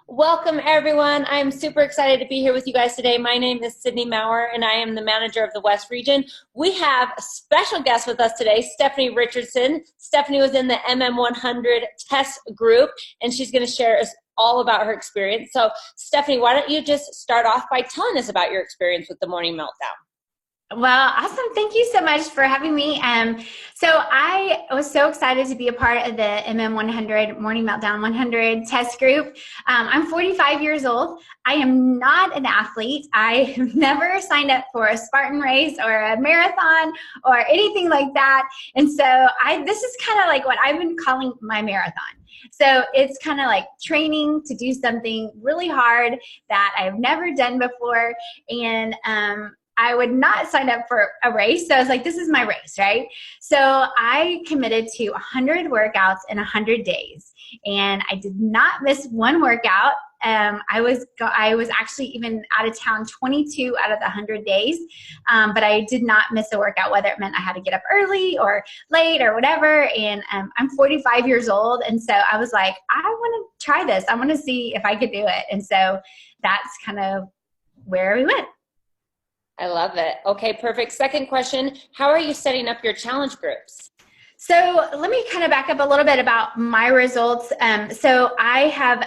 Welcome, everyone. I'm super excited to be here with you guys today. My name is Sydney Maurer, and I am the manager of the West Region. We have a special guest with us today, Stephanie Richardson. Stephanie was in the MM100 test group, and she's going to share us all about her experience. So, Stephanie, why don't you just start off by telling us about your experience with the morning meltdown? Well, awesome. Thank you so much for having me. So I was so excited to be a part of the MM100 Morning Meltdown 100 test group. I'm 45 years old. I am not an athlete. I have never signed up for a Spartan race or a marathon or anything like that. And so this is kind of like what I've been calling my marathon. So it's kind of like training to do something really hard that I've never done before. And I would not sign up for a race. So I was like, this is my race, right? So I committed to 100 workouts in 100 days. And I did not miss one workout. I was actually even out of town 22 out of the 100 days. But I did not miss a workout, whether it meant I had to get up early or late or whatever. And I'm 45 years old. And so I was like, I want to try this. I want to see if I could do it. And so that's kind of where we went. I love it. Okay, perfect. Second question, how are you setting up your challenge groups? So let me kind of back up a little bit about my results. So I have,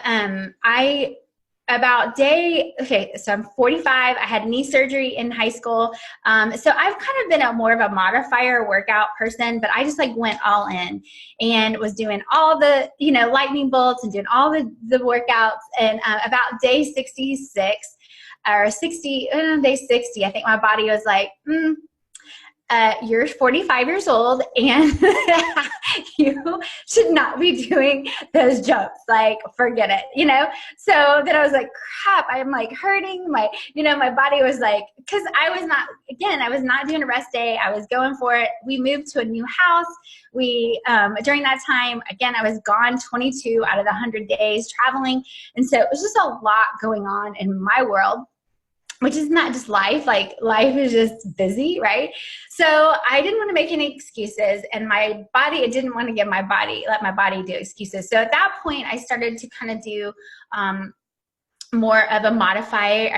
so I'm 45. I had knee surgery in high school. So I've kind of been more of a modifier workout person, but I just like went all in and was doing all the, lightning bolts and doing all the workouts. And about day 66, or 60, day 60, I think my body was like, you're 45 years old and you should not be doing those jumps. Like, forget it, So then I was like, crap, I'm like hurting. My body was like, because I was not doing a rest day. I was going for it. We moved to a new house. During that time, again, I was gone 22 out of the 100 days traveling. And so it was just a lot going on in my world, which is not just life, like life is just busy, right? So I didn't want to make any excuses, and my body, I didn't want to let my body do excuses. So at that point, I started to kind of do more of a modified.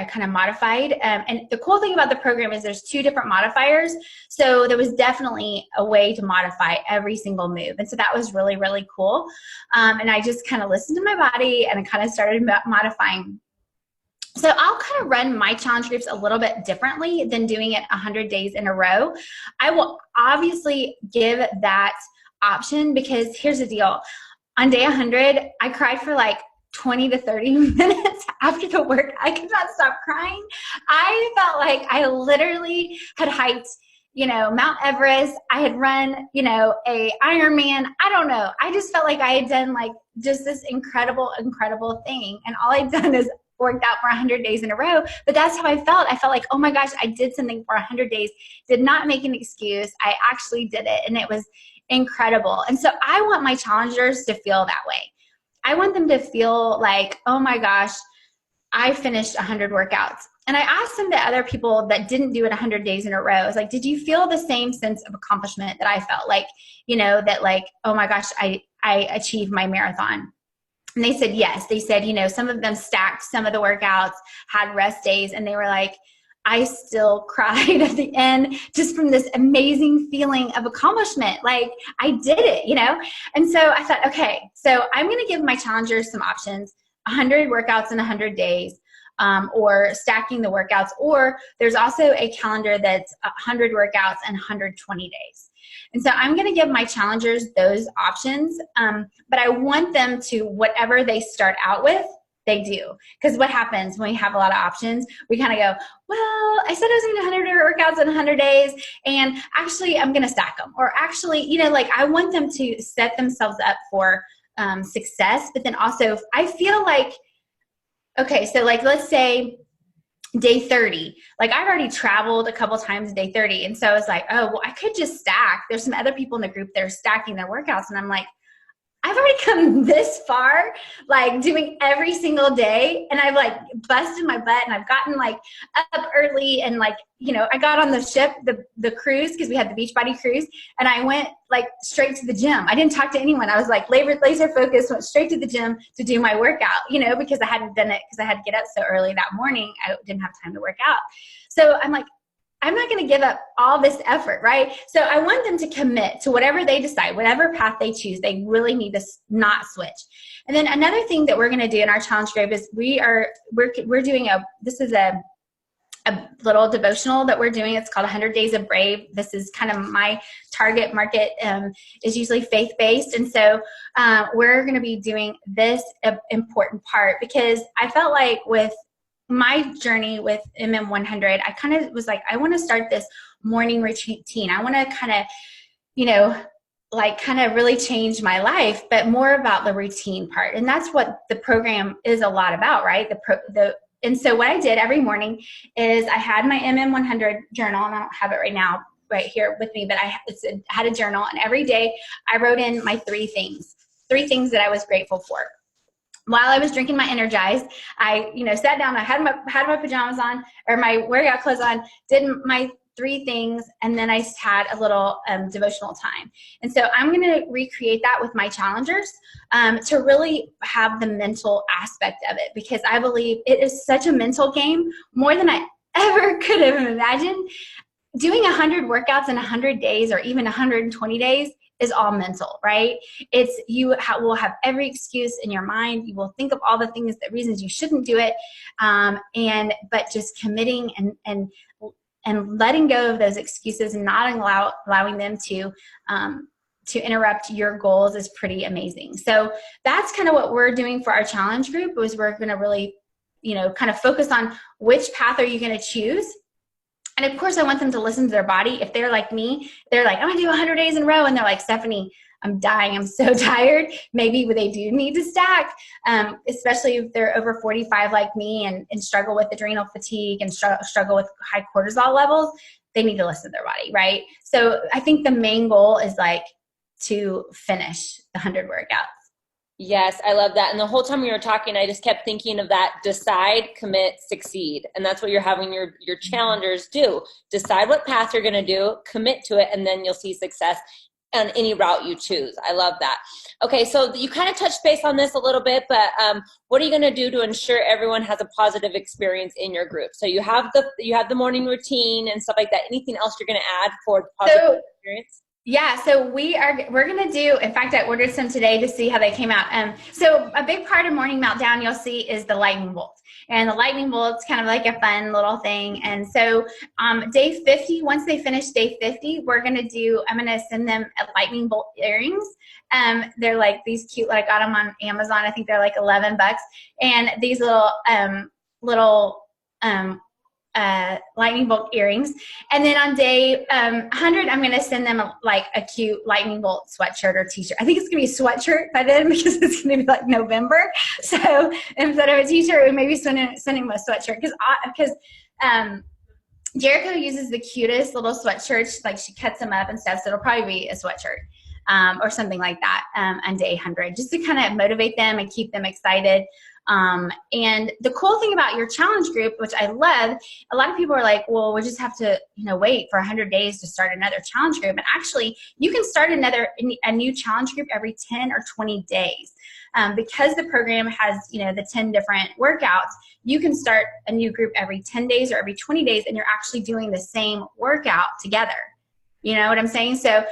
And the cool thing about the program is there's 2 different modifiers. So there was definitely a way to modify every single move. And so that was really, really cool. And I just kind of listened to my body and I kind of started modifying. So I'll kind of run my challenge groups a little bit differently than doing it 100 days in a row. I will obviously give that option because here's the deal. On day 100, I cried for like 20 to 30 minutes after the work. I could not stop crying. I felt like I literally had hiked Mount Everest. I had run, a Ironman. I don't know. I just felt like I had done like just this incredible, incredible thing. And all I'd done is worked out for 100 days in a row, but that's how I felt. I felt like, oh my gosh, I did something for 100 days, did not make an excuse. I actually did it, and it was incredible. And so I want my challengers to feel that way. I want them to feel like, oh my gosh, I finished 100 workouts. And I asked some of the other people that didn't do it 100 days in a row, I was like, did you feel the same sense of accomplishment that I felt? Like, that like, oh my gosh, I achieved my marathon. And they said yes. They said, some of them stacked some of the workouts, had rest days, and they were like, I still cried at the end just from this amazing feeling of accomplishment. Like, I did it, And so I thought, okay, so I'm going to give my challengers some options, 100 workouts in 100 days, or stacking the workouts, or there's also a calendar that's 100 workouts and 120 days. And so I'm going to give my challengers those options, but I want them to, whatever they start out with, they do. Because what happens when we have a lot of options, we kind of go, well, I said I was going to do 100 workouts in 100 days, and actually I'm going to stack them. Or actually, like I want them to set themselves up for success, but then also I feel like, okay, so like let's say day 30, like I've already traveled a couple times day 30. And so I was like, oh, well, I could just stack. There's some other people in the group that are stacking their workouts. And I'm like, I've already come this far, like doing every single day. And I've like busted my butt and I've gotten like up early and like, you know, I got on the ship, the cruise, because we had the Beachbody cruise, and I went like straight to the gym. I didn't talk to anyone. I was like laser focused, went straight to the gym to do my workout, you know, because I hadn't done it because I had to get up so early that morning. I didn't have time to work out. So I'm like, I'm not going to give up all this effort, right? So I want them to commit to whatever they decide, whatever path they choose. They really need to not switch. And then another thing that we're going to do in our challenge group is we're doing this is a little devotional that we're doing. It's called 100 Days of Brave. This is kind of my target market, is usually faith-based. And so we're going to be doing this important part, because I felt like with my journey with MM100, I kind of was like, I want to start this morning routine. I want to kind of, you know, like kind of really change my life, but more about the routine part. And that's what the program is a lot about, right? And so what I did every morning is I had my MM100 journal, and I don't have it right now right here with me, but I had a journal, and every day I wrote in my three things that I was grateful for. While I was drinking my Energize, I, you know, sat down, I had my pajamas on, or my workout clothes on, did my three things, and then I had a little devotional time. And so I'm going to recreate that with my challengers to really have the mental aspect of it, because I believe it is such a mental game, more than I ever could have imagined. Doing 100 workouts in 100 days, or even 120 days, is all mental, right? It's will have every excuse in your mind. You will think of all the things, the reasons you shouldn't do it, but just committing and letting go of those excuses and not allowing them to interrupt your goals is pretty amazing. So that's kind of what we're doing for our challenge group. Was we're going to really, you know, kind of focus on which path are you going to choose. And of course, I want them to listen to their body. If they're like me, they're like, I'm going to do 100 days in a row. And they're like, Stephanie, I'm dying. I'm so tired. Maybe they do need to stack, especially if they're over 45 like me and struggle with adrenal fatigue and struggle with high cortisol levels. They need to listen to their body, right? So I think the main goal is like to finish the 100 workouts. Yes, I love that. And the whole time we were talking, I just kept thinking of that: decide, commit, succeed. And that's what you're having your challengers do. Decide what path you're going to do, commit to it, and then you'll see success on any route you choose. I love that. Okay, so you kind of touched base on this a little bit, but what are you going to do to ensure everyone has a positive experience in your group? So you have the morning routine and stuff like that. Anything else you're going to add for positive experience? Yeah, so we're gonna do. In fact, I ordered some today to see how they came out. So a big part of Morning Meltdown you'll see is the lightning bolt, and the lightning bolt's kind of like a fun little thing. And so day 50, once they finish day 50, I'm gonna send them a lightning bolt earrings. They're like these cute. I got them on Amazon. I think they're like $11, and these little lightning bolt earrings. And then on day 100, I'm going to send them a cute lightning bolt sweatshirt or t-shirt. I think it's going to be a sweatshirt by then, because it's going to be like November. So instead of a t-shirt, we may be sending them a sweatshirt, because Jericho uses the cutest little sweatshirts. Like, she cuts them up and stuff. So it'll probably be a sweatshirt or something like that on day 100, just to kind of motivate them and keep them excited. And the cool thing about your challenge group, which I love, a lot of people are like, well, we just have to, wait for 100 days to start another challenge group. And actually, you can start a new challenge group every 10 or 20 days. Because the program has, the 10 different workouts, you can start a new group every 10 days or every 20 days, and you're actually doing the same workout together. You know what I'm saying? So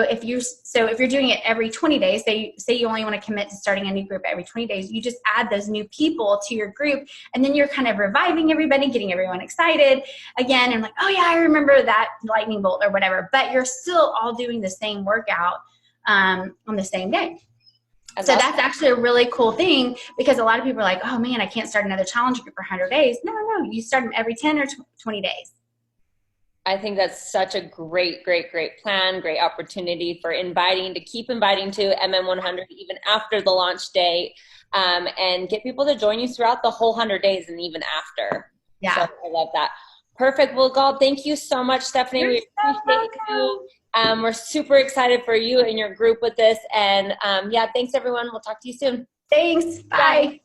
if you're doing it every 20 days, say you only want to commit to starting a new group every 20 days, you just add those new people to your group, and then you're kind of reviving everybody, getting everyone excited again, and like, oh yeah, I remember that lightning bolt or whatever, but you're still all doing the same workout on the same day. So that's actually a really cool thing, because a lot of people are like, oh man, I can't start another challenge group for 100 days. No, you start them every 10 or 20 days. I think that's such a great plan, great opportunity for keep inviting to MM100 even after the launch date, and get people to join you throughout the whole 100 days and even after. Yeah. So I love that. Perfect. Well, God, thank you so much, Stephanie. We appreciate you. We're super excited for you and your group with this. And yeah, thanks everyone. We'll talk to you soon. Thanks. Bye.